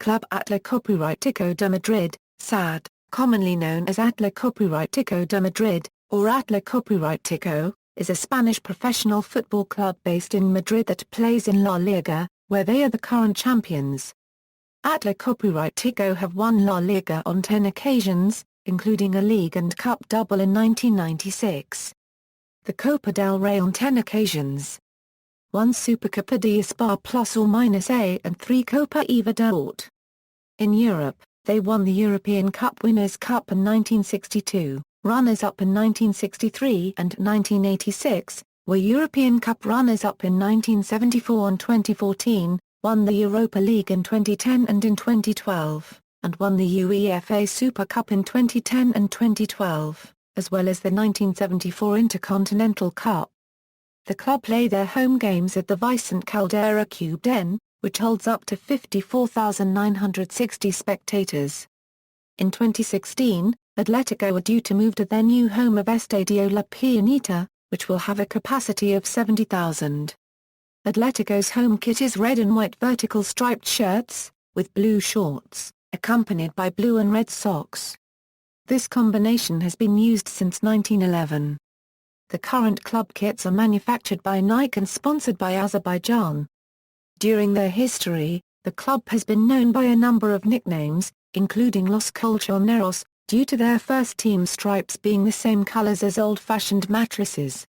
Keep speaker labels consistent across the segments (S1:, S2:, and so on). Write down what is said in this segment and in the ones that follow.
S1: club Atlético de Madrid, SAD, commonly known as Atlético de Madrid, or Atlético, is a Spanish professional football club based in Madrid that plays in La Liga, where they are the current champions. Atlético have won La Liga on 10 occasions, including a league and cup double in 1996. The Copa del Rey on 10 occasions. 1 Supercopa de España ± and 3 Copa Eva Duarte. In Europe, they won the European Cup Winners' Cup in 1962, runners-up in 1963 and 1986, were European Cup runners-up in 1974 and 2014, won the Europa League in 2010 and in 2012, and won the UEFA Super Cup in 2010 and 2012, as well as the 1974 Intercontinental Cup. The club play their home games at the Vicente Caldera ഃkluβ, which holds up to 54,960 spectators. In 2016, Atltico are due to move to their new home of Estadio La Pianita, which will have a capacity of 70,000. Atletico's home kit is red and white vertical striped shirts, with blue shorts, accompanied by blue and red socks. This combination has been used since 1911. The current club kits are manufactured by Nike and sponsored by Azerbaijan. During their history, the club has been known by a number of nicknames, including Los Colchoneros, due to their first team stripes being the same colors as old-fashioned mattresses.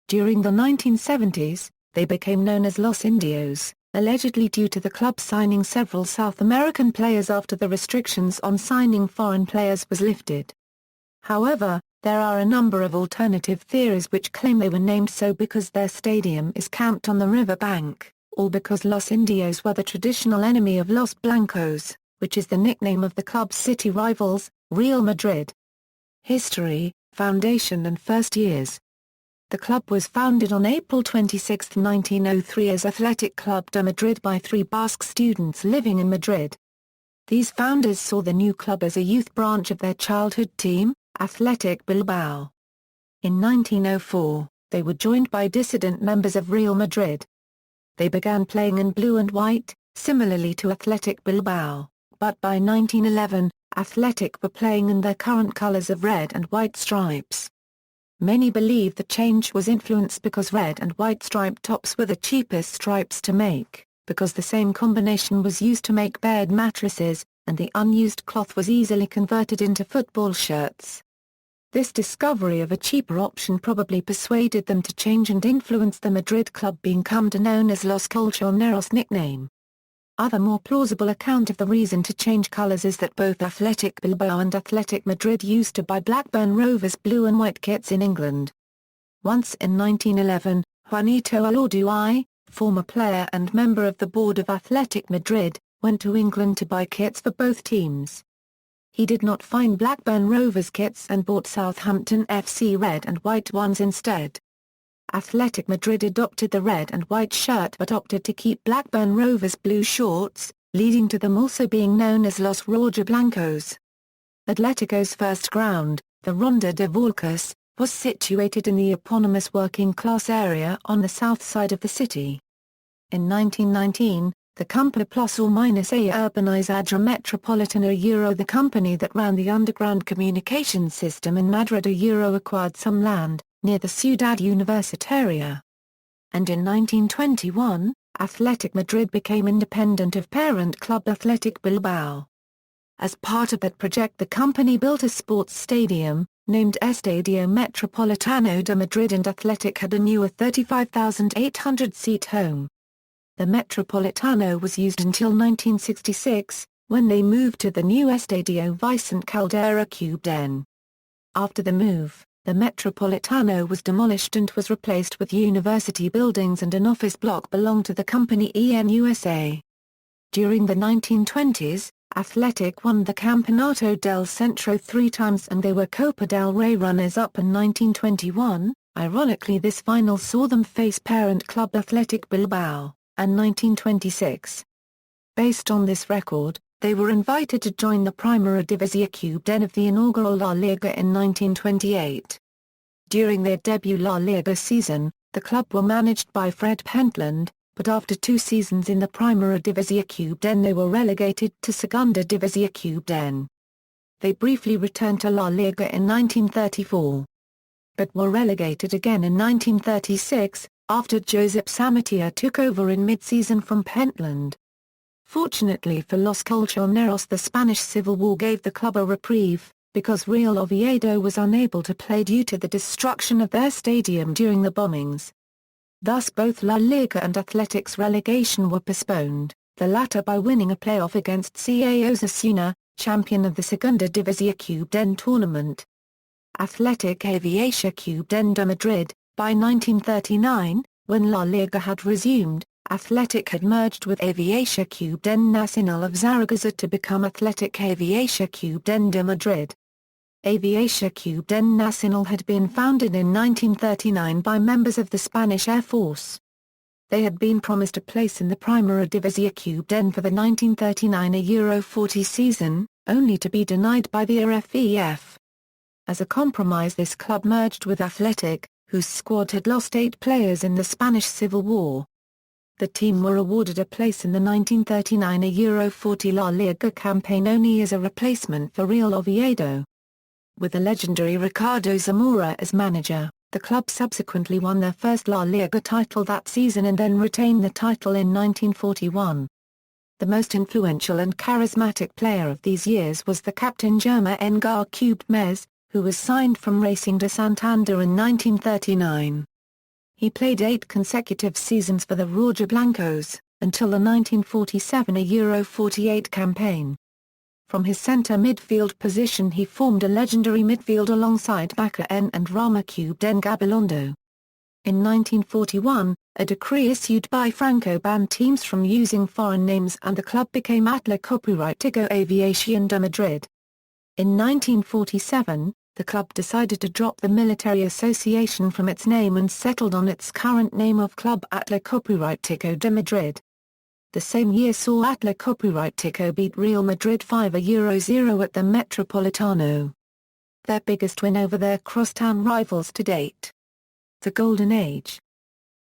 S1: During the 1970s, they became known as Los Indios, allegedly due to the club signing several South American players after the restrictions on signing foreign players was lifted. However, there are a number of alternative theories which claim they were named so because their stadium is camped on the river bank, or because Los Indios were the traditional enemy of Los Blancos, which is the nickname of the club's city rivals, Real Madrid. History, foundation and first years. The club was founded on April 26, 1903 as Athletic Club de Madrid by 3 Basque students living in Madrid. These founders saw the new club as a youth branch of their childhood team, Athletic Bilbao. In 1904, they were joined by dissident members of Real Madrid. They began playing in blue and white, similarly to Athletic Bilbao, but by 1911, Athletic were playing in their current colors of red and white stripes. Many believe the change was influenced because red and white striped tops were the cheapest stripes to make, because the same combination was used to make bed mattresses, and the unused cloth was easily converted into football shirts. This discovery of a cheaper option probably persuaded them to change and influenced the Madrid club being come to known as Los Colchoneros nickname. Other more plausible account of the reason to change colors is that both Athletic Bilbao and Athletic Madrid used to buy Blackburn Rovers blue and white kits in England. Once in 1911, Juanito Alorduy, former player and member of the board of Athletic Madrid, went to England to buy kits for both teams. He did not find Blackburn Rovers kits and bought Southampton FC red and white ones instead. Athletic Madrid adopted the red and white shirt but opted to keep Blackburn Rovers blue shorts, leading to them also being known as Los Rojiblancos. Atletico's first ground, the Ronda de Vorkes, was situated in the eponymous working-class area on the south side of the city. In 1919, the Company ± Urbanizadora Metropolitana the company that ran the underground communications system in Madrid acquired some land, near the Ciudad Universitaria. And in 1921, Athletic Madrid became independent of parent club Athletic Bilbao. As part of that project the company built a sports stadium, named Estadio Metropolitano de Madrid, and Athletic had a newer 35,800-seat home. The Metropolitano was used until 1966, when they moved to the new Estadio Vicente Caldera ഃkluβ. After the move, the Metropolitano was demolished and was replaced with university buildings and an office block belonged to the company ENUSA. During the 1920s, Athletic won the Campeonato del Centro 3 times and they were Copa del Rey runners-up in 1921, ironically this final saw them face parent club Athletic Bilbao, and 1926. Based on this record, they were invited to join the Primera División ഃkluβ of the inaugural La Liga in 1928. During their debut La Liga season, the club were managed by Fred Pentland, but after 2 seasons in the Primera División they were relegated to Segunda División. They briefly returned to La Liga in 1934, but were relegated again in 1936, after Josep Samatea took over in mid-season from Pentland. Fortunately for Los Colchoneros, the Spanish Civil War gave the club a reprieve, because Real Oviedo was unable to play due to the destruction of their stadium during the bombings. Thus both La Liga and Athletic's relegation were postponed, the latter by winning a playoff against CA Osasuna, champion of the Segunda División tournament. Athletic Aviación de Madrid. By 1939, when La Liga had resumed, Athletic had merged with Aviación Nacional of Zaragoza to become Athletic Aviación de Madrid. Aviación Nacional had been founded in 1939 by members of the Spanish Air Force. They had been promised a place in the Primera División for the 1939 Euro 40 season, only to be denied by the RFEF. As a compromise, this club merged with Athletic, whose squad had lost 8 players in the Spanish Civil War. The team were awarded a place in the 1939 Euro 40 La Liga campaign only as a replacement for Real Oviedo. With the legendary Ricardo Zamora as manager, the club subsequently won their first La Liga title that season and then retained the title in 1941. The most influential and charismatic player of these years was the captain Germa ๊kluβ, who was signed from Racing de Santander in 1939. He played 8 consecutive seasons for the Rojiblancos, until the 1947 Euro 48 campaign. From his centre midfield position he formed a legendary midfield alongside Bacaen and Rama ๊kluβ Gabilondo. In 1941, a decree issued by Franco banned teams from using foreign names and the club became Atletico Aviación de Madrid. In 1947, the club decided to drop the military association from its name and settled on its current name of Club Atlético de Madrid. The same year saw Atlético beat Real Madrid 5-0 at the Metropolitano. Their biggest win over their crosstown rivals to date. The Golden Age.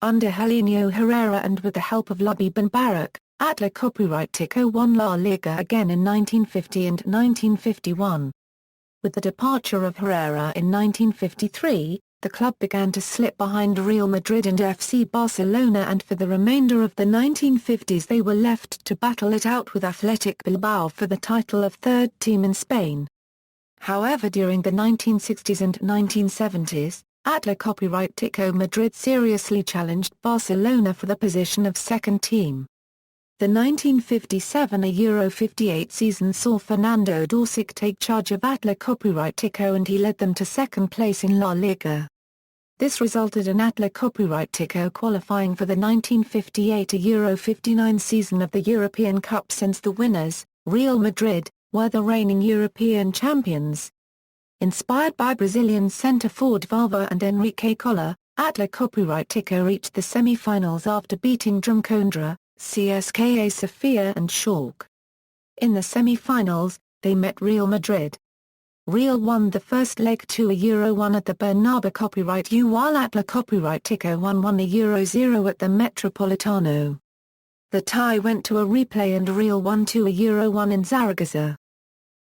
S1: Under Helinio Herrera and with the help of Lubi Benbarak, Atlético won La Liga again in 1950 and 1951. With the departure of Herrera in 1953, the club began to slip behind Real Madrid and FC Barcelona, and for the remainder of the 1950s they were left to battle it out with Athletic Bilbao for the title of third team in Spain. However, during the 1960s and 1970s, Atlético Madrid seriously challenged Barcelona for the position of second team. The 1957 Euro 58 season saw Fernando Dorsic take charge of Atlético and he led them to second place in La Liga. This resulted in Atlético qualifying for the 1958 Euro 59 season of the European Cup, since the winners, Real Madrid, were the reigning European champions. Inspired by Brazilian centre-forward Vava and Enrique Colla, Atlético reached the semi-finals after beating Drumcondra, CSKA Sofia and Schalke. In the semi-finals, they met Real Madrid. Real won the first leg 2-1 at the Bernabeu while Atlético won 1-0 at the Metropolitano. The tie went to a replay and Real won 2-1 in Zaragoza.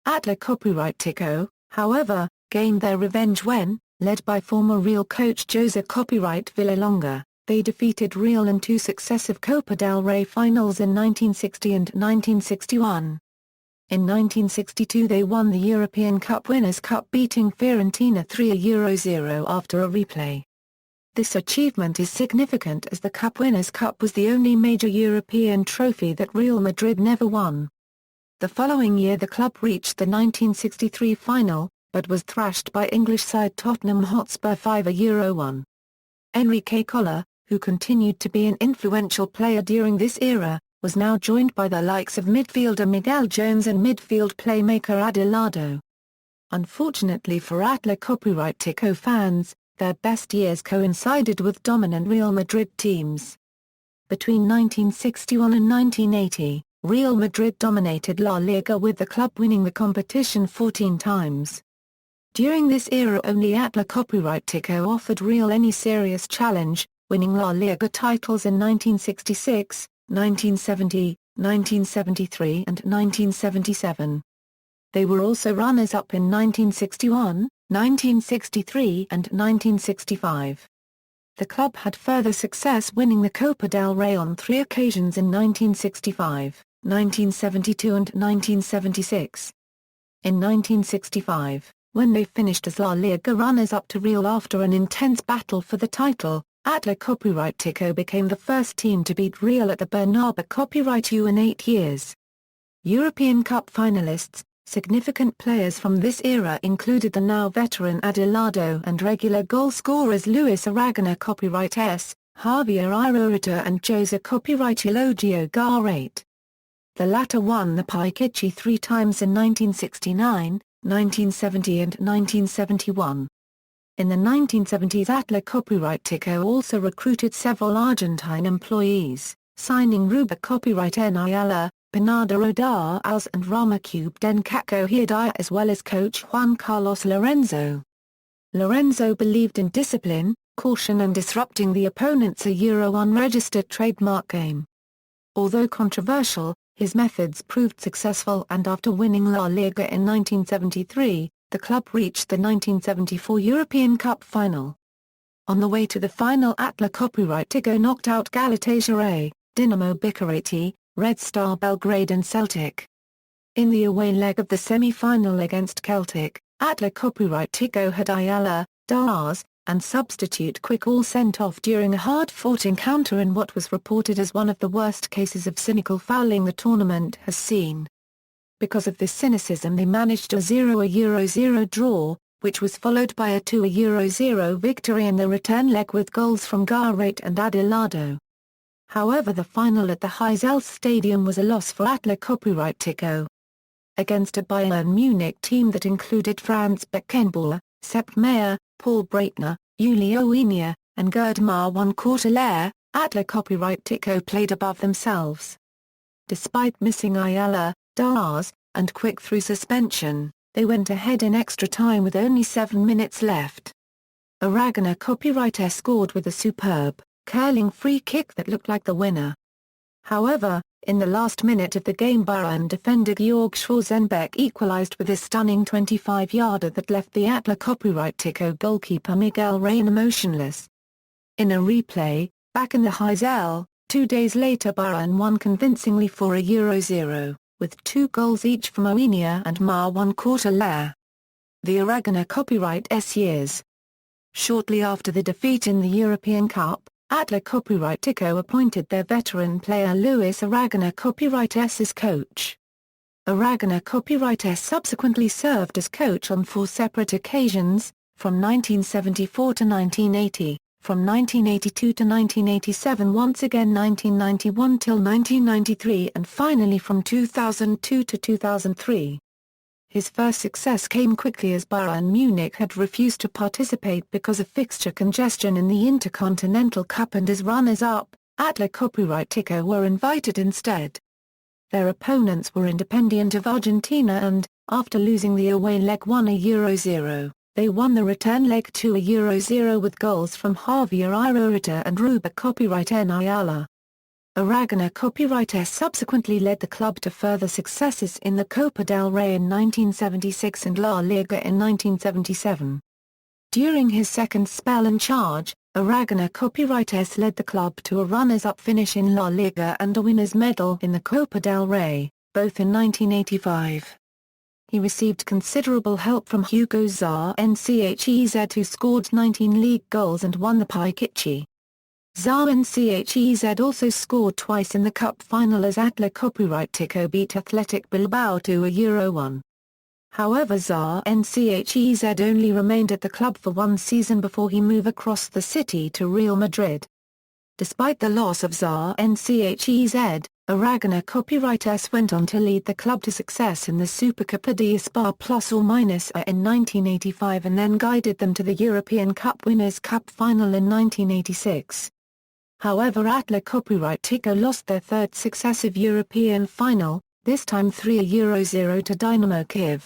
S1: Atlético, however, gained their revenge when, led by former Real coach José Villalonga, they defeated Real in 2 successive Copa del Rey finals in 1960 and 1961. In 1962 they won the European Cup Winners' Cup, beating Fiorentina 3-0 after a replay. This achievement is significant as the Cup Winners' Cup was the only major European trophy that Real Madrid never won. The following year the club reached the 1963 final, but was thrashed by English side Tottenham Hotspur 5-1. Enrique Colla, who continued to be an influential player during this era, was now joined by the likes of midfielder Miguel Jones and midfield playmaker Adelardo. Unfortunately for Atlético fans, their best years coincided with dominant Real Madrid teams. Between 1961 and 1980, Real Madrid dominated La Liga, with the club winning the competition 14 times. During this era only Atlético offered Real any serious challenge, winning La Liga titles in 1966, 1970, 1973 and 1977. They were also runners-up in 1961, 1963 and 1965. The club had further success winning the Copa del Rey on 3 occasions in 1965, 1972 and 1976. In 1965, when they finished as La Liga runners-up to Real after an intense battle for the title, Atltico became the first team to beat Real at the Bernabéu in 8 years. European Cup finalists. Significant players from this era included the now veteran aðəslitiko and regular goal scorers Luis Aragona S, Javier Irureta and Jose Elogio Garrate. The latter won the Pichichi 3 times in 1969, 1970 and 1971. In the 1970s Atltico also recruited several Argentine employees, signing Ruba Ayala, Bernardo Diaz and Ramacube den Caco Hidaya as well as coach Juan Carlos Lorenzo. Lorenzo believed in discipline, caution and disrupting the opponent's unregistered trademark game. Although controversial, his methods proved successful and after winning La Liga in 1973, the club reached the 1974 European Cup final. On the way to the final Atltico knocked out Galatasaray, Dinamo Bucuresti, Red Star Belgrade and Celtic. In the away leg of the semi-final against Celtic, Atltico had Ayala, Diaz, and substitute Quick all sent off during a hard-fought encounter in what was reported as one of the worst cases of cynical fouling the tournament has seen. Because of this cynicism they managed a 0-0 draw, which was followed by a 2-0 victory in the return leg with goals from Garrate and aðəslitiko. However, the final at the Heysel Stadium was a loss for Atltico. Against a Bayern Munich team that included Franz Beckenbauer, Sepp Maier, Paul Breitner, Uli Oenia, and Gerd Marwan Kortelaar, Atltico played above themselves. Despite missing Ayala, Diaz, and Quick through suspension, they went ahead in extra time with only 7 minutes left. Aragona scored with a superb, curling free kick that looked like the winner. However, in the last minute of the game Bayern defender Georg Schwarzenbeck equalized with a stunning 25-yarder that left the Atltico goalkeeper Miguel Reyna motionless. In a replay, back in the Heysel, 2 days later Bayern won convincingly for a 0-0, with 2 goals each from Oenia and Marwan Kortelaar. The Aragona years. Shortly after the defeat in the European Cup, Atltico appointed their veteran player Luis Aragona as coach. Aragona subsequently served as coach on 4 separate occasions, from 1974 to 1980, from 1982 to 1987 once again 1991 till 1993 and finally from 2002 to 2003. His first success came quickly as Bayern Munich had refused to participate because of fixture congestion in the Intercontinental Cup and as runners-up, Atltico were invited instead. Their opponents were Independiente of Argentina and, after losing the away leg 1-0, they won the return leg 2-0 with goals from Javier Irureta and Ruba Ayala. Aragona subsequently led the club to further successes in the Copa del Rey in 1976 and La Liga in 1977. During his second spell in charge, Aragona led the club to a runners-up finish in La Liga and a winner's medal in the Copa del Rey, both in 1985. He received considerable help from Hugo Zárkez who scored 19 league goals and won the Pichichi. Zárkez also scored twice in the cup final as Atltico beat Athletic Bilbao 2-1. However, Zárkez only remained at the club for 1 season before he moved across the city to Real Madrid. Despite the loss of Zárkez, Aragona went on to lead the club to success in the Supercopa de España in 1985 and then guided them to the European Cup Winners' Cup final in 1986. However, Atltico lost their 3rd successive European final, this time 3-0 to Dynamo Kyiv.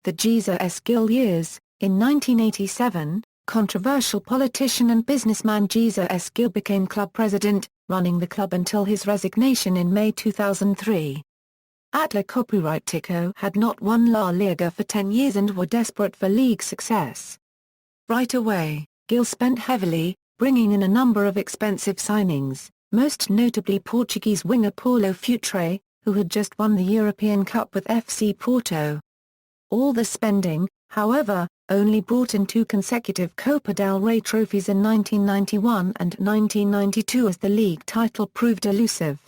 S1: The Jesus Gil years. In 1987, Controversial politician and businessman Jesus Gil became club president, running the club until his resignation in May 2003. Atletico had not won La Liga for 10 years and were desperate for league success. Right away, Gil spent heavily, bringing in a number of expensive signings, most notably Portuguese winger Paulo Futre, who had just won the European Cup with FC Porto. All the spending, however, only brought in 2 consecutive Copa del Rey trophies in 1991 and 1992 as the league title proved elusive.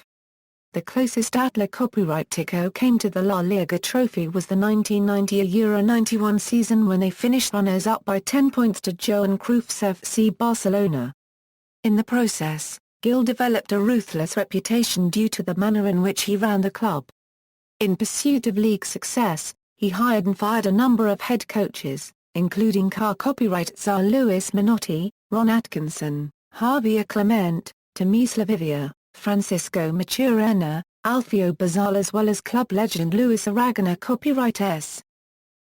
S1: The closest Atletico came to the La Liga trophy was the 1990-91 season when they finished runners-up by 10 points to Johan Cruyff's FC Barcelona. In the process, Gil developed a ruthless reputation due to the manner in which he ran the club. In pursuit of league success, he hired and fired a number of head coaches, including car copyright czar Luis Menotti, Ron Atkinson, Javier Clement, Tomislav Ivier, Francisco Maturana, Alfio Basal as well as club legend Luis Aragona copyright S.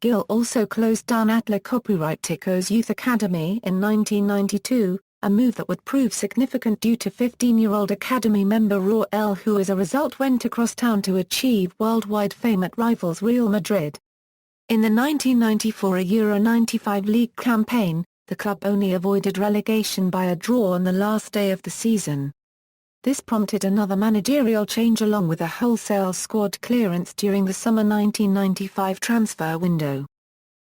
S1: Gil also closed down Atletico's youth academy in 1992, a move that would prove significant due to 15-year-old academy member Raúl who as a result went across town to achieve worldwide fame at rivals Real Madrid. In the 1994-95 league campaign, the club only avoided relegation by a draw on the last day of the season. This prompted another managerial change along with a wholesale squad clearance during the summer 1995 transfer window.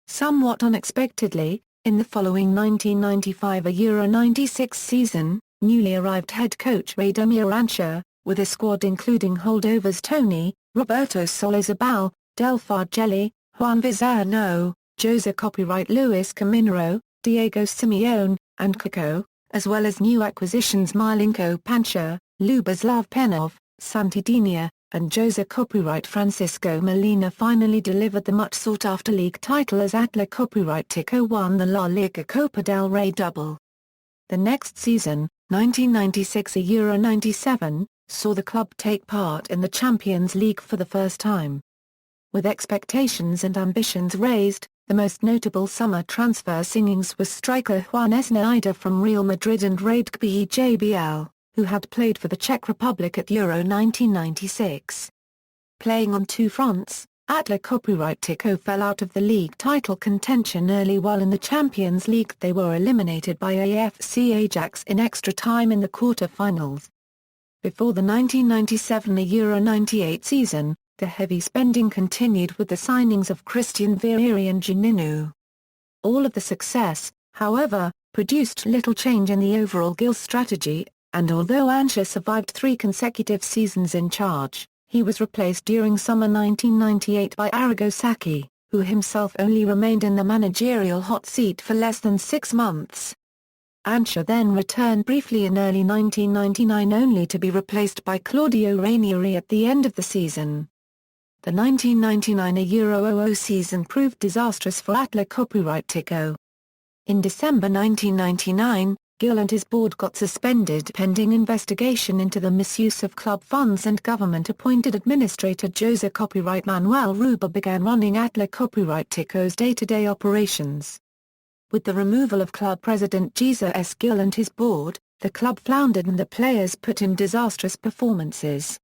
S1: Somewhat unexpectedly, in the following 1995-96 season, newly arrived head coach Radomir Anca, with a squad including holdovers Tony, Roberto Solozabal, Delphard Jelly, Juan Vizcarno, Jose copyright Luis Caminero, Diego Simeone, and Kiko, as well as new acquisitions Milenko Pancha, Luboslav Penov, Santi Dina, and Jose copyright Francisco Molina finally delivered the much sought-after league title as Atletico won the La Liga Copa del Rey double. The next season, 1996-97, saw the club take part in the Champions League for the first time. With expectations and ambitions raised, the most notable summer transfer signings was striker Juan Sneijder from Real Madrid and Radek Bjbl, who had played for the Czech Republic at Euro 1996. Playing on 2 fronts, Atletico fell out of the league title contention early while in the Champions League they were eliminated by AFC Ajax in extra time in the quarter-finals. Before the 1997 Euro 98 season, the heavy spending continued with the signings of Christian Vieri and Juninho. All of the success, however, produced little change in the overall Gil strategy, and although Anca survived 3 consecutive seasons in charge, he was replaced during summer 1998 by Arrigo Sacchi, who himself only remained in the managerial hot seat for less than 6 months. Anca then returned briefly in early 1999 only to be replaced by Claudio Ranieri at the end of the season. The 1999 Euro 00 season proved disastrous for Atletico. In December 1999, Gil and his board got suspended pending investigation into the misuse of club funds and government-appointed administrator Jose copyright Manuel Ruba began running Atletico's day-to-day operations. With the removal of club president Jesus Gil and his board, the club floundered and the players put in disastrous performances.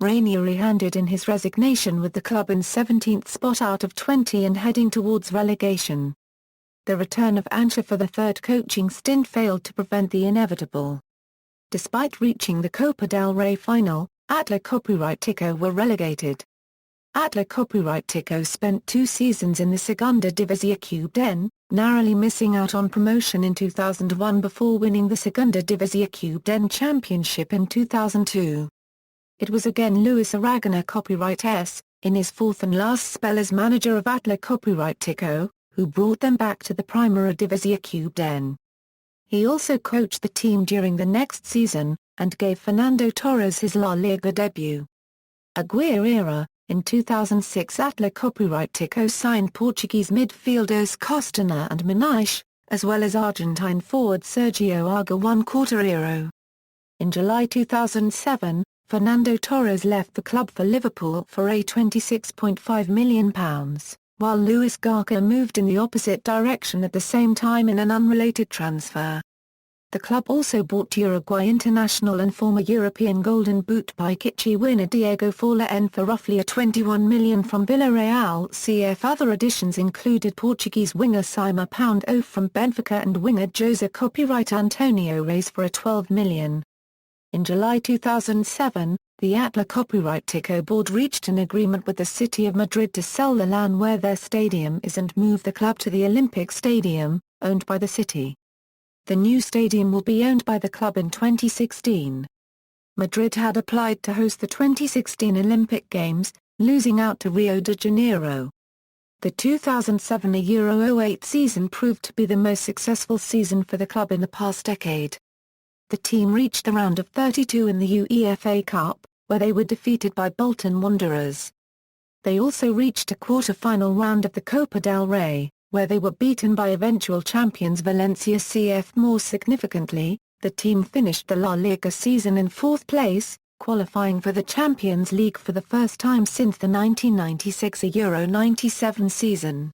S1: Ranieri handed in his resignation with the club in 17th spot out of 20 and heading towards relegation. The return of Anca for the third coaching stint failed to prevent the inevitable. Despite reaching the Copa del Rey final, Atletico were relegated. Atletico spent 2 seasons in the Segunda División, narrowly missing out on promotion in 2001 before winning the Segunda División championship in 2002. It was again Luis Aragona copyright S, in his 4th and last spell as manager of Atletico, who brought them back to the Primera División. He also coached the team during the next season, and gave Fernando Torres his La Liga debut. Aguirre era, in 2006 Atletico signed Portuguese midfielders Costana and Muniz, as well as Argentine forward Sergio Arga €1/4. In July 2007, Fernando Torres left the club for Liverpool for a £26.5 million. while Luis Garca moved in the opposite direction at the same time in an unrelated transfer. The club also bought Uruguay international and former European Golden Boot Pichichi winner Diego Forlán for roughly $21 million from Villarreal CF. Other additions included Portuguese winger Sima Poundou from Benfica and winger Jose copyright Antonio Reis for $12 million. In July 2007, the Atletico board reached an agreement with the city of Madrid to sell the land where their stadium is and move the club to the Olympic Stadium, owned by the city. The new stadium will be owned by the club in 2016. Madrid had applied to host the 2016 Olympic Games, losing out to Rio de Janeiro. The 2007-08 season proved to be the most successful season for the club in the past decade. The team reached the round of 32 in the UEFA Cup, where they were defeated by Bolton Wanderers. They also reached a quarter-final round of the Copa del Rey, where they were beaten by eventual champions Valencia CF. More significantly, the team finished the La Liga season in fourth place, qualifying for the Champions League for the first time since the 1996 Euro 97 season.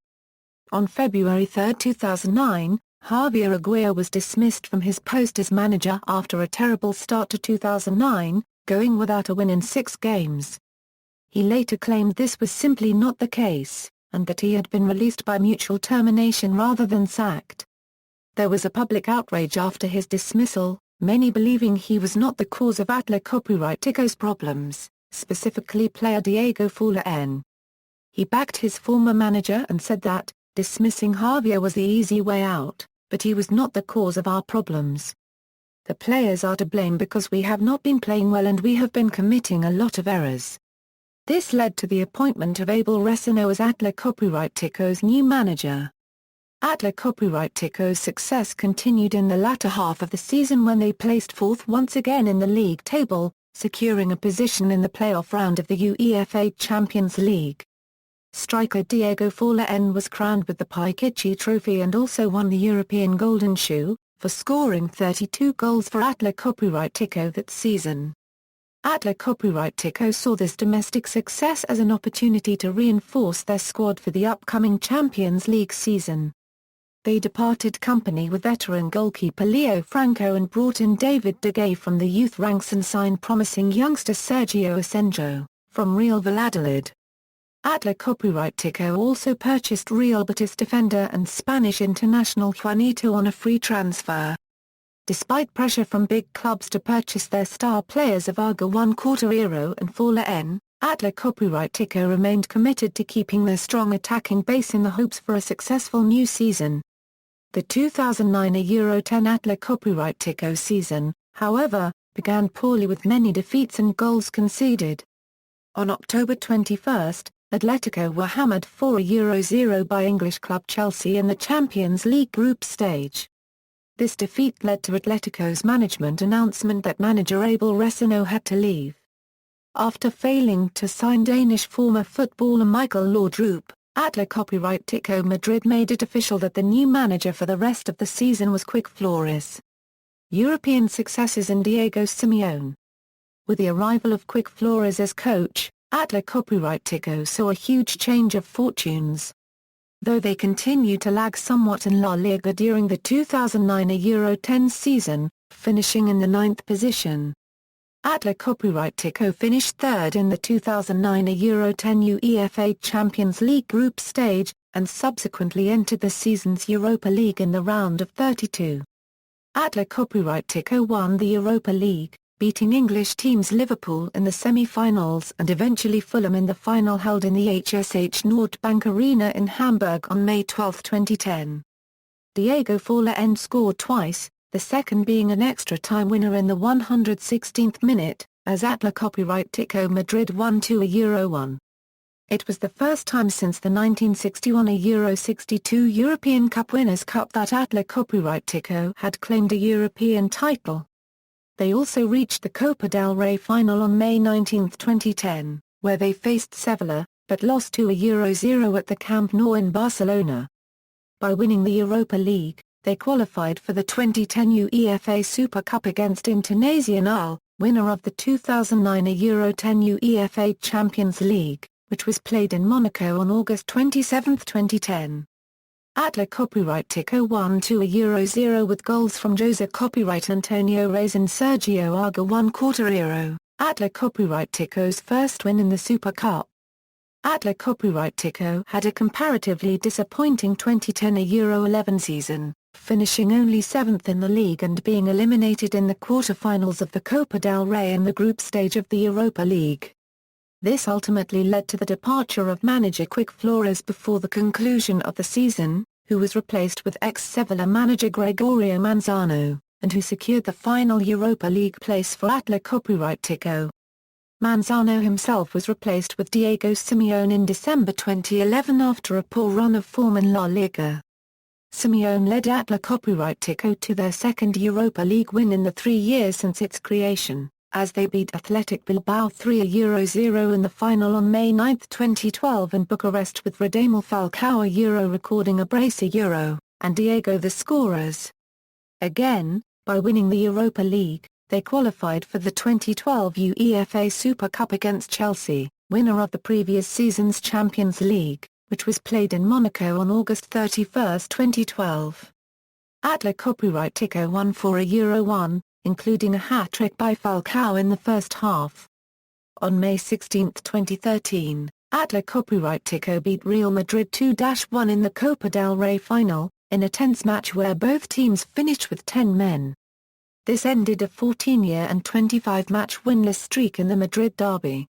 S1: On February 3, 2009, Javier Aguirre was dismissed from his post as manager after a terrible start to 2009, going without a win in 6 games. He later claimed this was simply not the case, and that he had been released by mutual termination rather than sacked. There was a public outrage after his dismissal, many believing he was not the cause of Atletico's problems, specifically player Diego Forlán. He backed his former manager and said that, dismissing Javier was the easy way out, but he was not the cause of our problems. The players are to blame because we have not been playing well and we have been committing a lot of errors. This led to the appointment of Abel Resino as Atletico's new manager. Atletico's success continued in the latter half of the season when they placed fourth once again in the league table, securing a position in the playoff round of the UEFA Champions League. Striker Diego Forlán was crowned with the Pichichi Trophy and also won the European Golden Shoe, for scoring 32 goals for Atletico that season. Atletico saw this domestic success as an opportunity to reinforce their squad for the upcoming Champions League season. They departed company with veteran goalkeeper Leo Franco and brought in David De Gea from the youth ranks and signed promising youngster Sergio Asenjo, from Real Valladolid. Atletico also purchased Real Betis defender and Spanish international Juanito on a free transfer. Despite pressure from big clubs to purchase their star players of Arga Quarteiro and Forlán, Atletico remained committed to keeping their strong attacking base in the hopes for a successful new season. The 2009 Euro 10 Atletico season, however, began poorly with many defeats and goals conceded. On October 21, Atletico were hammered 4-0 by English club Chelsea in the Champions League group stage. This defeat led to Atletico's management announcement that manager Abel Resino had to leave. After failing to sign Danish former footballer Michael Laudrup, Atlético Madrid made it official that the new manager for the rest of the season was Quique Flores. European successes in Diego Simeone. With the arrival of Quique Flores as coach, Atlético saw a huge change of fortunes. Though they continued to lag somewhat in La Liga during the 2009 Euro 10 season, finishing in the 9th position. Atlético finished third in the 2009 Euro 10 UEFA Champions League group stage, and subsequently entered the season's Europa League in the round of 32. Atlético won the Europa League, beating English teams Liverpool in the semi-finals and eventually Fulham in the final held in the HSH Nordbank Arena in Hamburg on May 12, 2010. Diego Forlán scored twice, the second being an extra-time winner in the 116th minute, as Atlético Madrid won 2-1. It was the first time since the 1961 Euro 62 European Cup Winners' Cup that Atlético had claimed a European title. They also reached the Copa del Rey final on May 19, 2010, where they faced Sevilla, but lost 2-0 at the Camp Nou in Barcelona. By winning the Europa League, they qualified for the 2010 UEFA Super Cup against Internazionale, winner of the 2009 Euro 10 UEFA Champions League. which was played in Monaco on August 27, 2010. Atletico won 2-0 with goals from Jose Copyright Antonio Reyes and Sergio Arga 1/4. Atletico's first win in the Super Cup. Atletico had a comparatively disappointing 2010-11 season, finishing only 7th in the league and being eliminated in the quarter-finals of the Copa del Rey in the group stage of the Europa League. This ultimately led to the departure of manager Quique Flores before the conclusion of the season, who was replaced with ex-Sevilla manager Gregorio Manzano, and who secured the final Europa League place for Atletico. Manzano himself was replaced with Diego Simeone in December 2011 after a poor run of form in La Liga. Simeone led Atletico to their second Europa League win in the 3 years since its creation, as they beat Athletic Bilbao 3-0 in the final on May 9, 2012 in Bucharest with Radamel Falcao recording a brace and Diego the scorers. Again, by winning the Europa League, they qualified for the 2012 UEFA Super Cup against Chelsea, winner of the previous season's Champions League, which was played in Monaco on August 31, 2012. Atletico won 4-1, including a hat-trick by Falcao in the first half. On May 16, 2013, Atletico beat Real Madrid 2-1 in the Copa del Rey final, in a tense match where both teams finished with 10 men. This ended a 14-year and 25-match winless streak in the Madrid derby.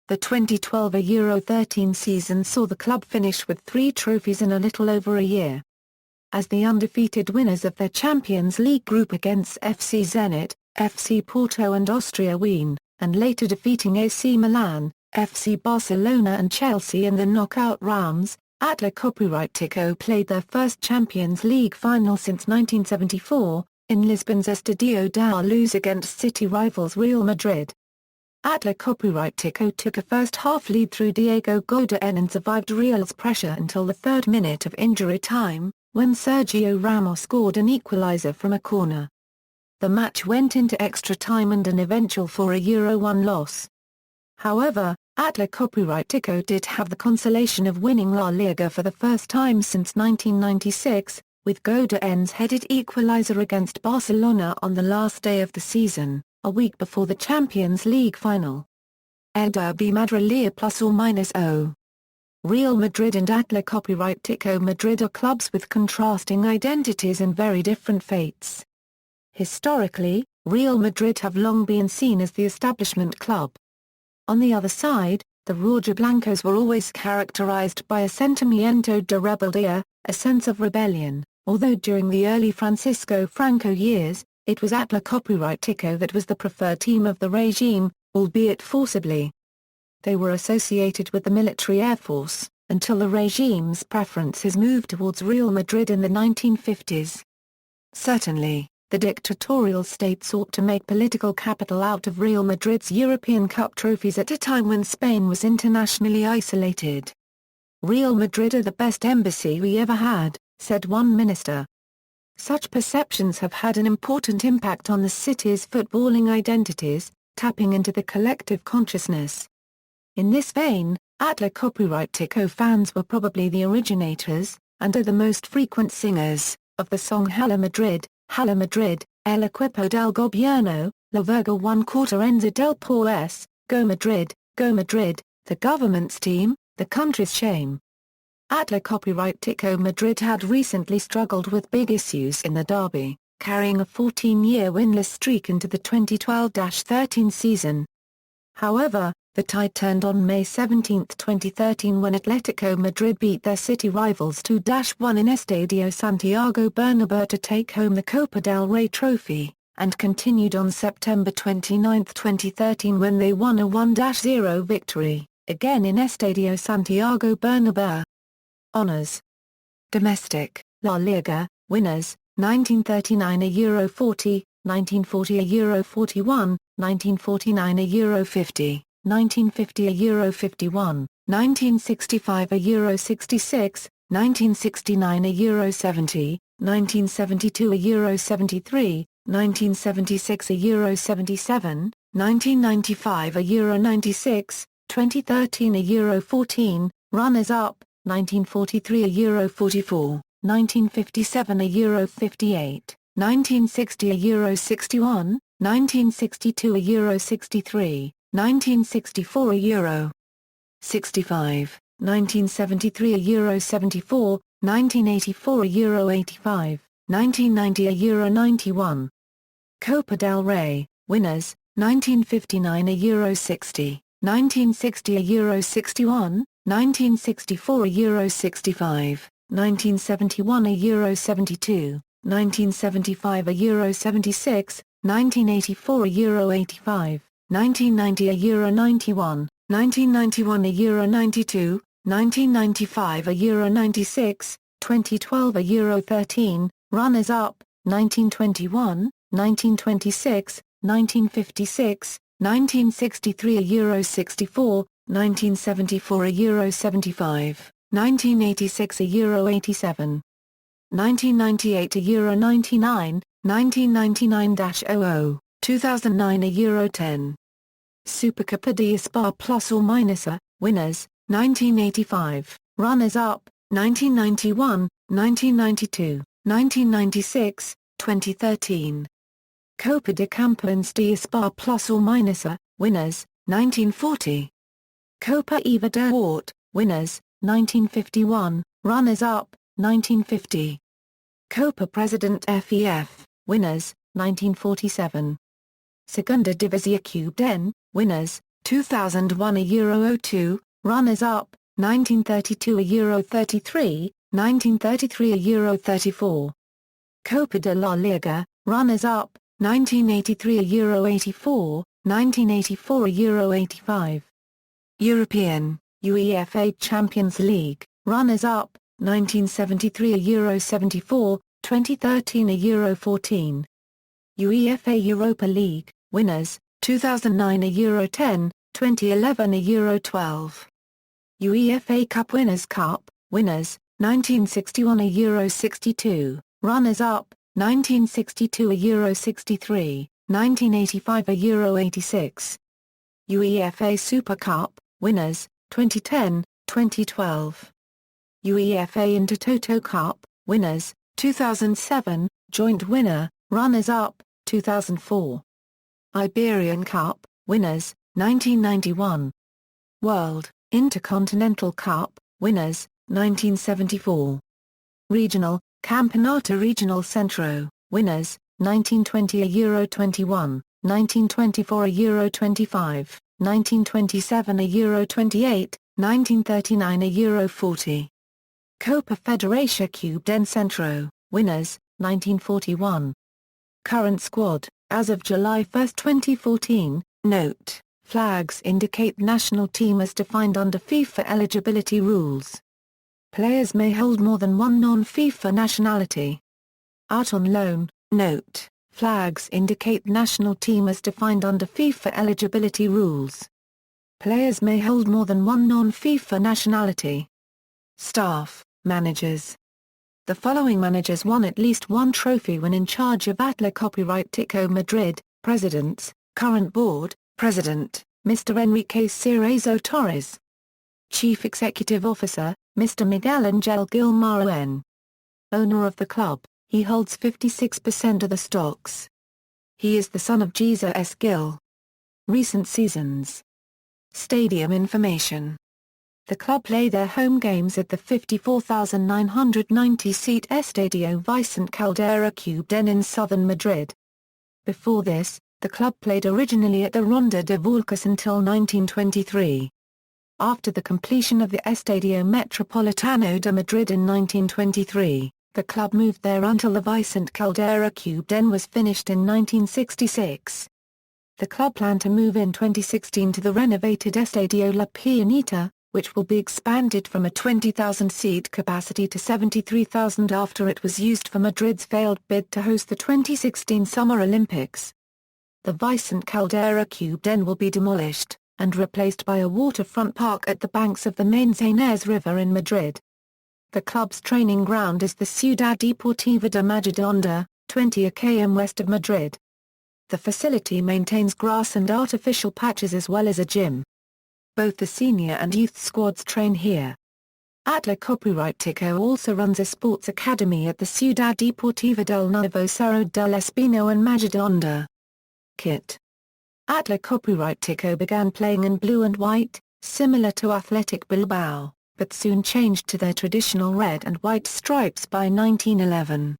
S1: The 2012-13 season saw the club finish with 3 trophies in a little over a year. As the undefeated winners of their Champions League group against FC Zenit, FC Porto and Austria Wien, and later defeating AC Milan, FC Barcelona and Chelsea in the knockout rounds, Atletico played their first Champions League final since 1974, in Lisbon's Estadio da Luz against city rivals Real Madrid. Atletico took a first-half lead through Diego Godin and survived Real's pressure until the 3rd minute of injury time, when Sergio Ramos scored an equaliser from a corner. The match went into extra time and an eventual 4-1 loss. However, Atletico did have the consolation of winning La Liga for the first time since 1996, with Godin's headed equaliser against Barcelona on the last day of the season, a week before the Champions League final. El Derby Madrileño +or-0. Real Madrid and Atlético Madrid are clubs with contrasting identities and very different fates. Historically, Real Madrid have long been seen as the establishment club. On the other side, the Rojiblancos were always characterized by a sentimiento de rebeldía, a sense of rebellion, although during the early Francisco Franco years, it was Atletico that was the preferred team of the regime, albeit forcibly. They were associated with the military air force, until the regime's preferences moved towards Real Madrid in the 1950s. Certainly, the dictatorial state sought to make political capital out of Real Madrid's European Cup trophies at a time when Spain was internationally isolated. "Real Madrid are the best embassy we ever had," said one minister. Such perceptions have had an important impact on the city's footballing identities, tapping into the collective consciousness. In this vein, Atletico fans were probably the originators, and are the most frequent singers, of the song Hala Madrid, El Equipo del Gobierno, La Verga 1/4 Enza del País, Go Madrid, the government's team, the country's shame. Atletico Madrid had recently struggled with big issues in the derby, carrying a 14-year winless streak into the 2012-13 season. However, the tide turned on May 17, 2013 when Atlético Madrid beat their city rivals 2-1 in Estadio Santiago Bernabéu to take home the Copa del Rey trophy, and continued on September 29, 2013 when they won a 1-0 victory, again in Estadio Santiago Bernabéu. Honours: Domestic, La Liga, winners, 1939 Euro 40, 1940 Euro 41, 1949 Euro 50. 1950 Euro 51, 1965 Euro 66, 1969 Euro 70, 1972 Euro 73, 1976 Euro 77, 1995 Euro 96, 2013 a Euro 14, runners-up, 1943 a Euro 44, 1957 a Euro 58, 1960 a Euro 61, 1962 a Euro 63, 1964 a Euro 65, 1973 a Euro 74, 1984 a Euro 85, 1990 a Euro 91. Copa del Rey, winners, 1959 a Euro 60, 1960 a Euro 61, 1964 a Euro 65, 1971 a Euro 72, 1975 a Euro 76, 1984 a Euro 85, 1990 a Euro 91, 1991 a Euro 92, 1995 a Euro 96, 2012 a Euro 13, runners-up, 1921, 1926, 1956, 1963 a Euro 64, 1974 a Euro 75, 1986 a Euro 87, 1998 a Euro 99, 1999-00, 2009 a Euro 10. Supercopa de España plus or minus a, winners, 1985, runners-up, 1991, 1992, 1996, 2013. Copa de Campeones de España plus or minus a, winners, 1940. Copa Eva Duarte, winners, 1951, runners-up, 1950. Copa President FEF, winners, 1947. Segunda División Cubana, winners, 2001 a Euro 02, runners-up, 1932 a Euro 33, 1933 a Euro 34. Copa de la Liga, runners-up, 1983 a Euro 84, 1984 a Euro 85. European, UEFA Champions League, runners-up, 1973 a Euro 74, 2013 a Euro 14. UEFA Europa League, winners, 2009 a Euro 10, 2011 a Euro 12. UEFA Cup Winners' Cup, winners, 1961 a Euro 62, runners-up, 1962 a Euro 63, 1985 a Euro 86. UEFA Super Cup, winners, 2010, 2012. UEFA Intertoto Cup, winners, 2007, joint winner, runners-up, 2004. Iberian Cup, winners, 1991. World, Intercontinental Cup, winners, 1974. Regional, Campeonato Regional Centro, winners, 1920 a Euro 21, 1924 a Euro 25, 1927 a Euro 28, 1939 a Euro 40. Copa Federación Cubana Centro, winners, 1941. Current squad, as of July 1, 2014, note, flags indicate national team as defined under FIFA eligibility rules. Players may hold more than one non-FIFA nationality. Out on loan, note, flags indicate national team as defined under FIFA eligibility rules. Players may hold more than one non-FIFA nationality. Staff, managers. The following managers won at least one trophy when in charge of Atlético Madrid. Presidents, current board, President, Mr. Enrique Cerezo Torres. Chief Executive Officer, Mr. Miguel Ángel Gilmaro N. Owner of the club, he holds 56% of the stocks. He is the son of Jesus S. Gil. Recent seasons. Stadium information. The club play their home games at the 54,990-seat Estadio Vicente Caldera Cubden in southern Madrid. Before this, the club played originally at the Ronda de Volcas until 1923. After the completion of the Estadio Metropolitano de Madrid in 1923, the club moved there until the Vicente Caldera Cubden was finished in 1966. The club planned to move in 2016 to the renovated Estadio La Pianita, which will be expanded from a 20,000-seat capacity to 73,000 after it was used for Madrid's failed bid to host the 2016 Summer Olympics. The Vicente Caldera Cubden will be demolished, and replaced by a waterfront park at the banks of the Manzanares River in Madrid. The club's training ground is the Ciudad Deportiva de Majadahonda, 20 km west of Madrid. The facility maintains grass and artificial patches as well as a gym. Both the senior and youth squads train here. Atletico also runs a sports academy at the Ciudad Deportiva del Nuevo Cerro del Espino and Majadahonda. Kit. Atletico began playing in blue and white, similar to Athletic Bilbao, but soon changed to their traditional red and white stripes by 1911.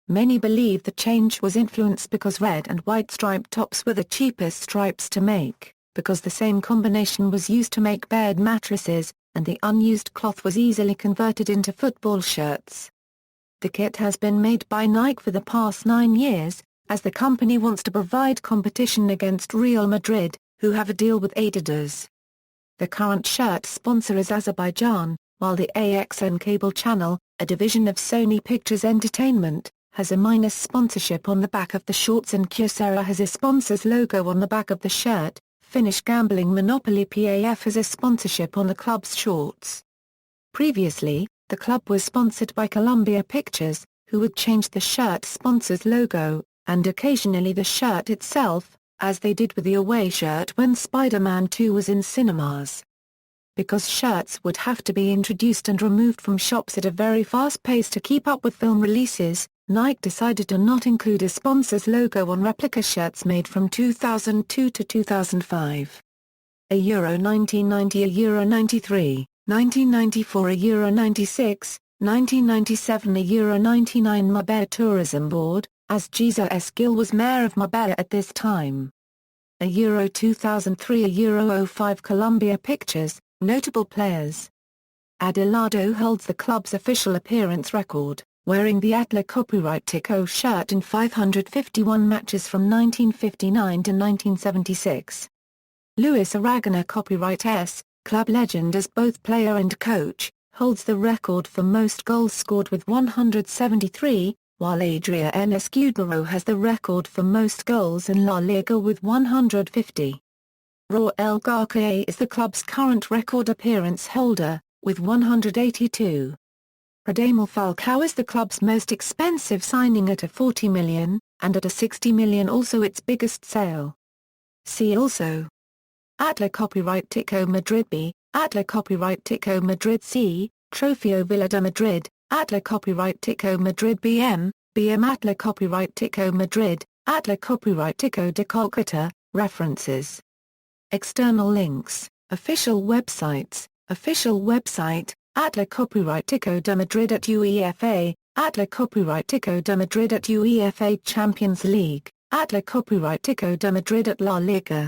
S1: Many believe the change was influenced because red and white striped tops were the cheapest stripes to make, because the same combination was used to make bed mattresses, and the unused cloth was easily converted into football shirts. The kit has been made by Nike for the past 9 years, as the company wants to provide competition against Real Madrid, who have a deal with Adidas. The current shirt sponsor is Azerbaijan, while the AXN cable channel, a division of Sony Pictures Entertainment, has a minus sponsorship on the back of the shorts, and Kyocera has a sponsor's logo on the back of the shirt. Finnish gambling monopoly PAF has a sponsorship on the club's shorts. Previously, the club was sponsored by Columbia Pictures, who would change the shirt sponsor's logo, and occasionally the shirt itself, as they did with the away shirt when Spider-Man 2 was in cinemas. Because shirts would have to be introduced and removed from shops at a very fast pace to keep up with film releases, Nike decided to not include a sponsor's logo on replica shirts made from 2002 to 2005. Euro 1990, Euro 93, 1994, Euro 96, 1997, Euro 99. Marbella Tourism Board, as Jesus S. Gil was mayor of Marbella at this time. Euro 2003, Euro 05. Columbia Pictures, notable players. Adelardo holds the club's official appearance record, wearing the Atletico shirt in 551 matches from 1959 to 1976. Luis Aragona, copyright S, club legend as both player and coach, holds the record for most goals scored with 173, while Adrián Escudero has the record for most goals in La Liga with 150. Raúl García is the club's current record appearance holder, with 182. Radamel Falcao is the club's most expensive signing at a $40 million, and at a $60 million also its biggest sale. See also: Atlético Madrid B, Atlético Madrid C, Trofeo Villa de Madrid, Atlético Madrid BM, Atlético Madrid, Atlético de Kolkata. References. External links, official websites, official website, Atlético de Madrid at UEFA, Atlético de Madrid at UEFA Champions League, Atlético de Madrid at La Liga.